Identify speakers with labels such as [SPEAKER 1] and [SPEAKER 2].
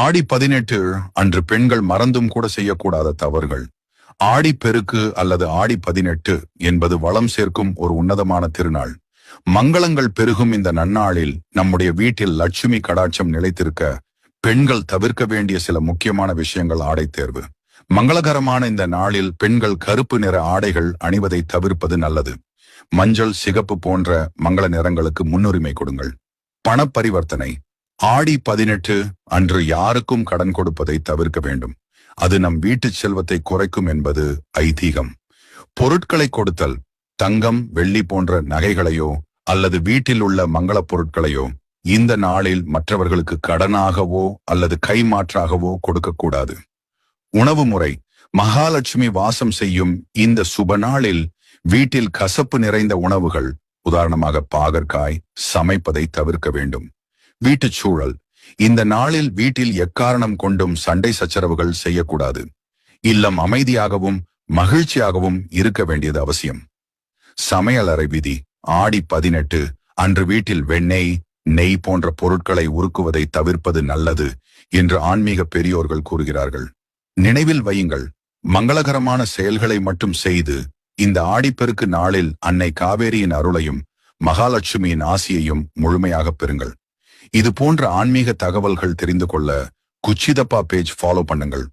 [SPEAKER 1] ஆடி 18 அன்று பெண்கள் மறந்தும் கூட செய்யக்கூடாத தவறுகள். ஆடி பெருக்கு அல்லது ஆடி 18 என்பது வளம் சேர்க்கும் ஒரு உன்னதமான திருநாள். மங்களங்கள் பெருகும் இந்த நன்னாளில் நம்முடைய வீட்டில் லட்சுமி கடாட்சம் நிலைத்திருக்க பெண்கள் தவிர்க்க வேண்டிய சில முக்கியமான விஷயங்கள். ஆடை தேர்வு. மங்களகரமான இந்த நாளில் பெண்கள் கருப்பு நிற ஆடைகள் அணிவதை தவிர்ப்பது நல்லது. மஞ்சள், சிகப்பு போன்ற மங்கள நிறங்களுக்கு முன்னுரிமை கொடுங்கள். பண பரிவர்த்தனை. ஆடி 18 அன்று யாருக்கும் கடன் கொடுப்பதை தவிர்க்க வேண்டும். அது நம் வீட்டு செல்வத்தை குறைக்கும் என்பது ஐதீகம். பொருட்களை கொடுத்தல். தங்கம், வெள்ளி போன்ற நகைகளையோ அல்லது வீட்டில் உள்ள மங்கள பொருட்களையோ இந்த நாளில் மற்றவர்களுக்கு கடனாகவோ அல்லது கைமாற்றாகவோ கொடுக்கக்கூடாது. உணவு முறை. மகாலட்சுமி வாசம் செய்யும் இந்த சுப நாளில் வீட்டில் கசப்பு நிறைந்த உணவுகள், உதாரணமாக பாகற்காய், சமைப்பதை தவிர்க்க வேண்டும். வீட்டுச் சூழல். இந்த நாளில் வீட்டில் எக்காரணம் கொண்டும் சண்டை சச்சரவுகள் செய்யக்கூடாது. இல்லம் அமைதியாகவும் மகிழ்ச்சியாகவும் இருக்க வேண்டியது அவசியம். சமையலறை விதி. ஆடி 18 அன்று வீட்டில் வெண்ணெய், நெய் போன்ற பொருட்களை உருக்குவதை தவிர்ப்பது நல்லது என்று ஆன்மீக பெரியோர்கள் கூறுகிறார்கள். நினைவில் வையுங்கள், மங்களகரமான செயல்களை மட்டும் செய்து இந்த ஆடிப்பெருக்கு நாளில் அன்னை காவேரியின் அருளையும் மகாலட்சுமியின் ஆசியையும் முழுமையாக பெறுங்கள். இது போன்ற ஆன்மீக தகவல்கள் தெரிந்து கொள்ள குச்சிதப்பா பேஜ் ஃபாலோ பண்ணுங்கள்.